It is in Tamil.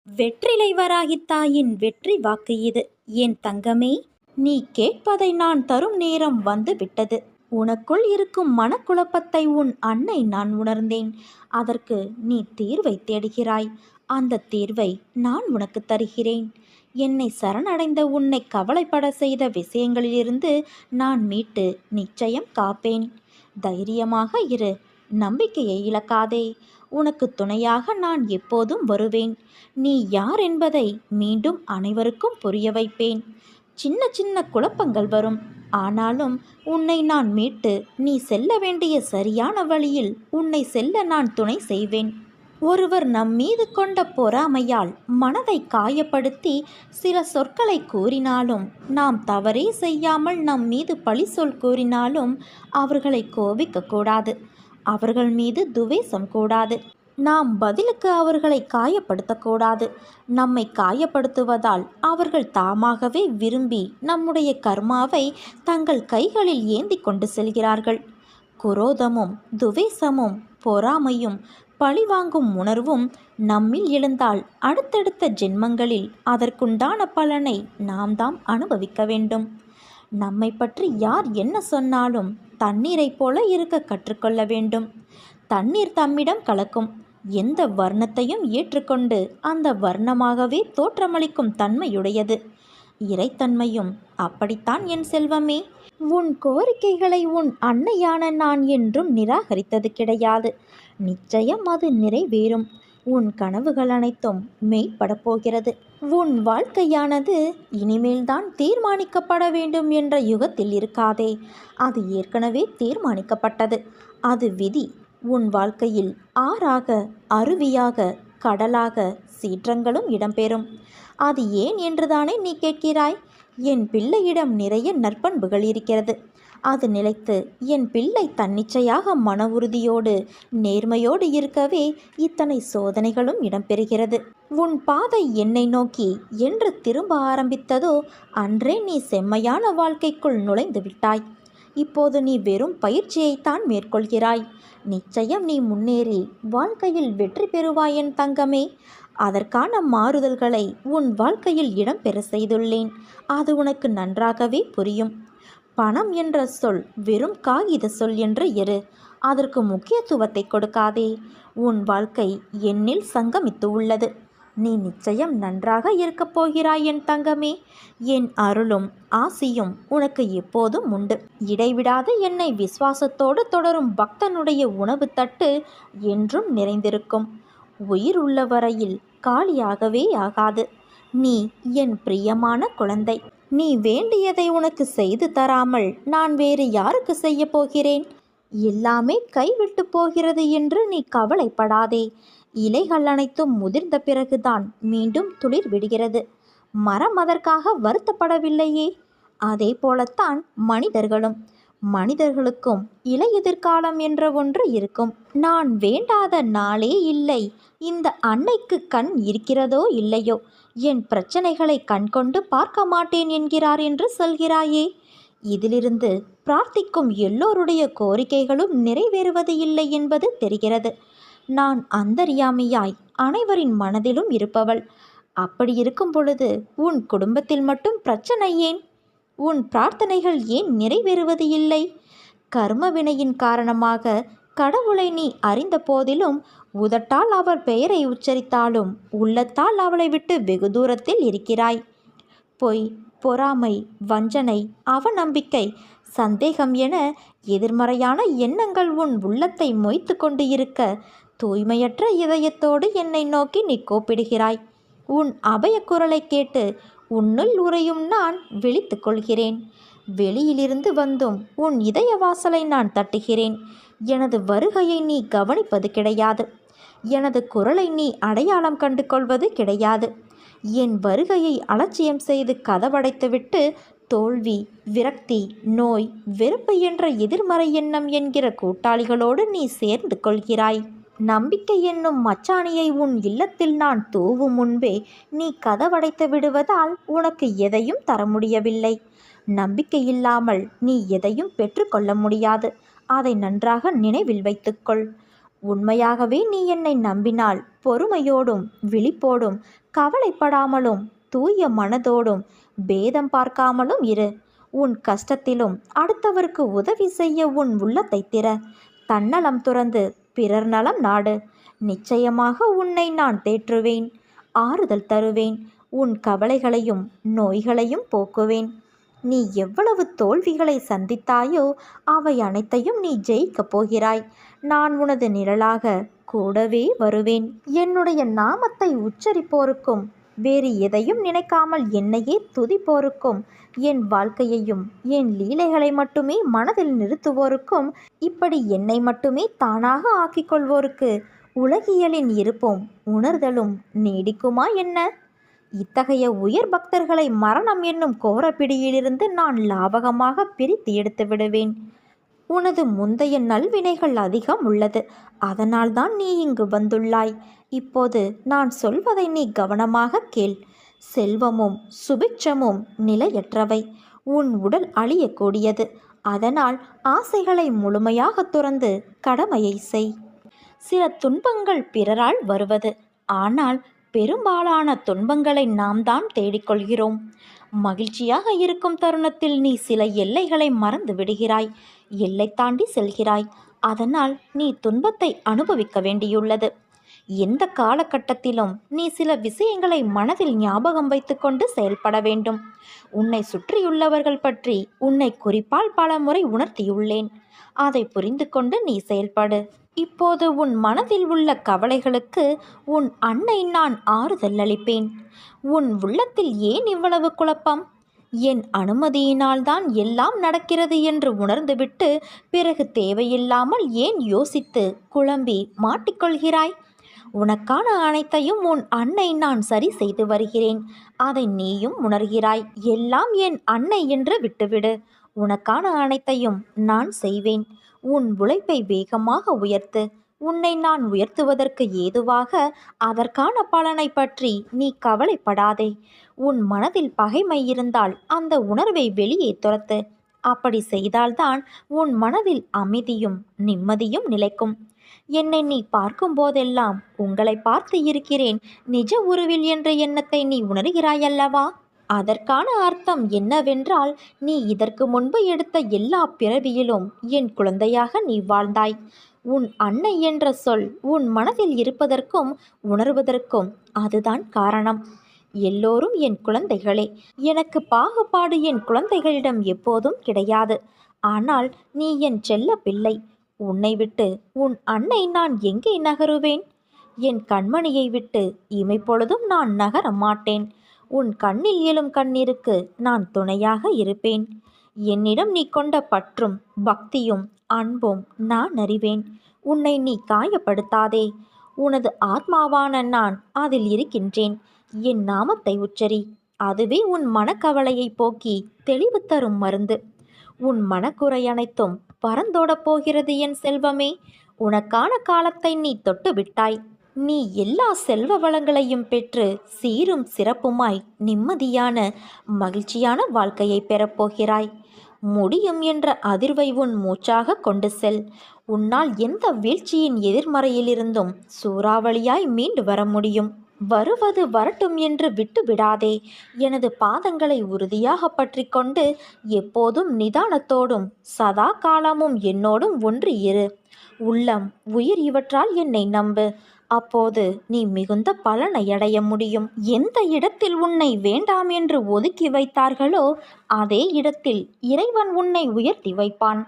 வெற்றிலை வராகி தாயின் வெற்றி வாக்கு இது. என் தங்கமே, நீ கேட்பதை நான் தரும் நேரம் வந்து விட்டது. உனக்குள் இருக்கும் மனக்குழப்பத்தை உன் அன்னை நான் உணர்ந்தேன். அதற்கு நீ தீர்வை தேடுகிறாய். அந்த தீர்வை நான் உனக்கு தருகிறேன். என்னை சரணடைந்த உன்னை கவலைப்பட செய்த விஷயங்களிலிருந்து நான் மீட்டு நிச்சயம் காப்பேன். தைரியமாக இரு. நம்பிக்கையை இழக்காதே. உனக்கு துணையாக நான் எப்போதும் வருவேன். நீ யார் என்பதை மீண்டும் அனைவருக்கும் புரிய வைப்பேன். சின்ன சின்ன குழப்பங்கள் வரும். ஆனாலும் உன்னை நான் மீட்டு நீ செல்ல வேண்டிய சரியான வழியில் உன்னை செல்ல நான் துணை செய்வேன். ஒருவர் நம் மீது கொண்ட பொறாமையால் மனதை காயப்படுத்தி சில சொற்களை கூறினாலும், நாம் தவறே செய்யாமல் நம் மீது பழி சொல் கூறினாலும் அவர்களை கோபிக்கக்கூடாது. அவர்கள் மீது துவேஷம் கூடாது. நாம் பதிலுக்கு அவர்களை காயப்படுத்தக்கூடாது. நம்மை காயப்படுத்துவதால் அவர்கள் தாமாகவே விரும்பி நம்முடைய கர்மாவை தங்கள் கைகளில் ஏந்தி கொண்டு செல்கிறார்கள். குரோதமும் துவேஷமும் பொறாமையும் பழிவாங்கும் உணர்வும் நம்மில் எழுந்தால் அடுத்தடுத்த ஜென்மங்களில் அதற்குண்டான பலனை நாம் தாம் அனுபவிக்க வேண்டும். நம்மை பற்றி யார் என்ன சொன்னாலும் தண்ணீரைப் போல இருக்க கற்றுக்கொள்ள வேண்டும். தண்ணீர் தம்மிடம் கலக்கும். எந்த வர்ணத்தையும் ஏற்றுக்கொண்டு அந்த வர்ணமாகவே தோற்றமளிக்கும் தன்மையுடையது. இறைத்தன்மையும் அப்படித்தான் என் செல்வமே. உன் கோரிக்கைகளை உன் அன்னையான நான் என்றும் நிராகரித்தது கிடையாது. நிச்சயம் அது நிறைவேறும். உன் கனவுகள் அனைத்தும் மெய்ப்படப் போகிறது. உன் வாழ்க்கையானது இனிமேல்தான் தீர்மானிக்கப்பட வேண்டும் என்ற யுகத்தில் இருக்காதே. அது ஏற்கனவே தீர்மானிக்கப்பட்டது. அது விதி. உன் வாழ்க்கையில் ஆறாக, அருவியாக, கடலாக, சீற்றங்களும் இடம்பெறும். அது ஏன் என்றுதானே நீ கேட்கிறாய்? என் பிள்ளையிடம் நிறைய நற்பண்புகள் இருக்கிறது. அது நிலைத்து என் பிள்ளை தன்னிச்சையாக மன உறுதியோடு நேர்மையோடு இருக்கவே இத்தனை சோதனைகளும் இடம்பெறுகிறது. உன் பாதை என்னை நோக்கி என்று திரும்ப ஆரம்பித்ததோ அன்றே நீ செம்மையான வாழ்க்கைக்குள் நுழைந்து விட்டாய். இப்போது நீ வெறும் பயிற்சியைத்தான் மேற்கொள்கிறாய். நிச்சயம் நீ முன்னேறி வாழ்க்கையில் வெற்றி பெறுவாய் என் தங்கமே. அதற்கான மாறுதல்களை உன் வாழ்க்கையில் இடம்பெற செய்துள்ளேன். அது உனக்கு நன்றாகவே புரியும். பணம் என்ற சொல் வெறும் காகித சொல் என்று இரு. அதற்கு முக்கியத்துவத்தை கொடுக்காதே. உன் வாழ்க்கை என்னில் சங்கமித்து உள்ளது. நீ நிச்சயம் நன்றாக இருக்கப் போகிறாய் என் தங்கமே. என் அருளும் ஆசியும் உனக்கு எப்போதும் உண்டு. இடைவிடாது என்னை விசுவாசத்தோடு தொடரும் பக்தனுடைய உணவு தட்டு என்றும் நிறைந்திருக்கும். உயிர் உள்ள வரையில் காலியாகவே ஆகாது. நீ என் பிரியமான குழந்தை. நீ வேண்டியதை உனக்கு செய்து தராமல் நான் வேறு யாருக்கு செய்ய போகிறேன்? எல்லாமே கைவிட்டு போகிறது என்று நீ கவலைப்படாதே. இலைகள் அனைத்தும் முதிர்ந்த பிறகுதான் மீண்டும் துளிர் விடுகிறது. மரம் அதற்காக வருத்தப்படவில்லையே. அதே போலத்தான் மனிதர்களுக்கும் இலையுதிர்காலம் என்ற ஒன்று இருக்கும். நான் வேண்டாத நாளே இல்லை. இந்த அன்னைக்கு கண் இருக்கிறதோ இல்லையோ, என் பிரச்சனைகளை கண்கொண்டு பார்க்க மாட்டேன் என்கிறார் என்று சொல்கிறாயே. இதிலிருந்து பிரார்த்திக்கும் எல்லோருடைய கோரிக்கைகளும் நிறைவேறுவது இல்லை என்பது தெரிகிறது. நான் அந்தர்யாமியாய் அனைவரின் மனதிலும் இருப்பவள். அப்படி இருக்கும் பொழுது உன் குடும்பத்தில் மட்டும் பிரச்சனை ஏன்? உன் பிரார்த்தனைகள் ஏன் நிறைவேறுவது இல்லை? கர்ம வினையின் காரணமாக கடவுளை நீ அறிந்த போதிலும் உதட்டால் அவர் பெயரை உச்சரித்தாலும் உள்ளத்தால் அவளை விட்டு வெகு தூரத்தில் இருக்கிறாய். பொய், பொறாமை, வஞ்சனை, அவநம்பிக்கை, சந்தேகம் என எதிர்மறையான எண்ணங்கள் உன் உள்ளத்தை மொய்த்து கொண்டு இருக்க தூய்மையற்ற இதயத்தோடு என்னை நோக்கி நீ கூப்பிடுகிறாய். உன் அபயக்குரலை கேட்டு உன்னுள் உறையும் நான் விழித்து கொள்கிறேன். வெளியிலிருந்து வந்தும் உன் இதய வாசலை நான் தட்டுகிறேன். எனது வருகையை நீ கவனிப்பது கிடையாது. எனது குரலை நீ அடையாளம் கண்டு கொள்வது கிடையாது. என் வருகையை அலட்சியம் செய்து கதவடைத்துவிட்டு தோல்வி, விரக்தி, நோய், வெறுப்பு என்ற எதிர்மறை எண்ணம் என்கிற கூட்டாளிகளோடு நீ சேர்ந்து கொள்கிறாய். நம்பிக்கை என்னும் மச்சாணியை உன் இல்லத்தில் நான் தூவும் முன்பே நீ கதவடைத்து விடுவதால் உனக்கு எதையும் தர முடியவில்லை. நம்பிக்கை இல்லாமல் நீ எதையும் பெற்றுக்கொள்ள முடியாது. அதை நன்றாக நினைவில் வைத்துக்கொள். உண்மையாகவே நீ என்னை நம்பினால் பொறுமையோடும் விழிப்போடும் கவலைப்படாமலும் தூய மனதோடும் பேதம் பார்க்காமலும் இரு. உன் கஷ்டத்திலும் அடுத்தவருக்கு உதவி செய்ய உன் உள்ளத்தை திற. தன்னலம் துறந்து பிறர் நலம் நாடு. நிச்சயமாக உன்னை நான் தேற்றுவேன், ஆறுதல் தருவேன். உன் கவலைகளையும் நோய்களையும் போக்குவேன். நீ எவ்வளவு தோல்விகளை சந்தித்தாயோ அவை அனைத்தையும் நீ ஜெயிக்கப் போகிறாய். நான் உனது நிழலாக கூடவே வருவேன். என்னுடைய நாமத்தை உச்சரிப்போருக்கும் வேறு எதையும் நினைக்காமல் என்னையே துதிப்போருக்கும், என் வாழ்க்கையையும் என் லீலைகளை மட்டுமே மனதில் நிறுத்துவோருக்கும், இப்படி என்னை மட்டுமே தானாக ஆக்கிக்கொள்வோருக்கு உலகியலின் இருப்பும் உணர்தலும் நீடிக்குமா என்ன? இத்தகைய உயர் பக்தர்களை மரணம் என்னும் கோரப்பிடியிலிருந்து நான் லாபகமாக பிரித்து எடுத்து விடுவேன். உனது முந்தைய நல்வினைகள் அதிகம் உள்ளது. அதனால்தான் நீ இங்கு வந்துள்ளாய். இப்போது நான் சொல்வதை நீ கவனமாக கேள். செல்வமும் சுபிட்சமும் நிலையற்றவை. உன் உடல் அழியக்கூடியது. அதனால் ஆசைகளை முழுமையாக துறந்து கடமையை செய். சில துன்பங்கள் பிறரால் வருவது. ஆனால் பெரும்பாலான துன்பங்களை நாம் தான் தேடிக்கொள்கிறோம். மகிழ்ச்சியாக இருக்கும் தருணத்தில் நீ சில எல்லைகளை மறந்து விடுகிறாய். எல்லை தாண்டி செல்கிறாய். அதனால் நீ துன்பத்தை அனுபவிக்க வேண்டியுள்ளது. எந்த காலகட்டத்திலும் நீ சில விஷயங்களை மனதில் ஞாபகம் வைத்துக்கொண்டு செயல்பட வேண்டும். உன்னை சுற்றியுள்ளவர்கள் பற்றி உன்னை குறிப்பால் பல முறை உணர்த்தியுள்ளேன். அதை புரிந்து கொண்டு நீ செயல்படு. இப்போது உன் மனதில் உள்ள கவலைகளுக்கு உன் அன்னை நான் ஆறுதல் அளிப்பேன். உன் உள்ளத்தில் ஏன் இவ்வளவு குழப்பம்? என் அனுமதியினால்தான் எல்லாம் நடக்கிறது என்று உணர்ந்துவிட்டு பிறகு தேவையில்லாமல் ஏன் யோசித்து குழம்பி மாட்டிக்கொள்கிறாய்? உனக்கான அனைத்தையும் உன் அன்னை நான் சரி செய்து வருகிறேன். அதை நீயும் உணர்கிறாய். எல்லாம் என் அன்னை என்று விட்டுவிடு. உனக்கான அனைத்தையும் நான் செய்வேன். உன் உழைப்பை வேகமாக உயர்த்து. உன்னை நான் உயர்த்துவதற்கு ஏதுவாக அதற்கான பலனை பற்றி நீ கவலைப்படாதே. உன் மனதில் பகைமை இருந்தால் அந்த உணர்வை வெளியே துரத்து. அப்படி செய்தால்தான் உன் மனதில் அமைதியும் நிம்மதியும் நிலைக்கும். என்னை நீ பார்க்கும் போதெல்லாம் உங்களை பார்த்து இருக்கிறேன் நிஜ உருவில் என்ற எண்ணத்தை நீ உணர்கிறாயல்லவா? அதற்கான அர்த்தம் என்னவென்றால், நீ இதற்கு முன்பு எடுத்த எல்லா பிறவியிலும் என் குழந்தையாக நீ வாழ்ந்தாய். உன் அன்னை என்ற சொல் உன் மனதில் இருப்பதற்கும் உணர்வதற்கும் அதுதான் காரணம். எல்லோரும் என் குழந்தைகளே. எனக்கு பாகுபாடு என் குழந்தைகளிடம் எப்போதும் கிடையாது. ஆனால் நீ என் செல்ல பிள்ளை. உன்னை விட்டு உன் அன்னை நான் எங்கே நகருவேன்? என் கண்மணியை விட்டு இமைப்பொழுதும் நான் நகர மாட்டேன். உன் கண்ணில் எழும் கண்ணீருக்கு நான் துணையாக இருப்பேன். என்னிடம் நீ கொண்ட பற்றும் பக்தியும் அன்பும் நான் அறிவேன். உன்னை நீ காயப்படுத்தாதே. உனது ஆத்மாவான நான் அதில் இருக்கின்றேன். என் நாமத்தை உச்சரி. அதுவே உன் மனக்கவலையை போக்கி தெளிவு தரும் மருந்து. உன் மனக்குறை அனைத்தும் பறந்தோடப் போகிறது என் செல்வமே. உனக்கான காலத்தை நீ தொட்டு விட்டாய். நீ எல்லா செல்வ வளங்களையும் பெற்று சீரும் சிறப்புமாய் நிம்மதியான மகிழ்ச்சியான வாழ்க்கையை பெறப்போகிறாய். முடியும் என்ற அதிர்வை உன் மூச்சாக கொண்டு செல். உன்னால் எந்த வீழ்ச்சியின் எதிர்மறையிலிருந்தும் சூறாவளியாய் மீண்டு வர முடியும். வருவது வரட்டும் என்று விட்டு விடாதே. எனது பாதங்களை உறுதியாக பற்றி கொண்டு எப்போதும் நிதானத்தோடும் சதா காலமும் என்னோடும் ஒன்றி இரு. உள்ளம் உயிர் இவற்றால் என்னை நம்பு. அப்போது நீ மிகுந்த பலனை அடைய முடியும். எந்த இடத்தில் உன்னை வேண்டாம் என்று ஒதுக்கி வைத்தார்களோ அதே இடத்தில் இறைவன் உன்னை உயர்த்தி வைப்பான்.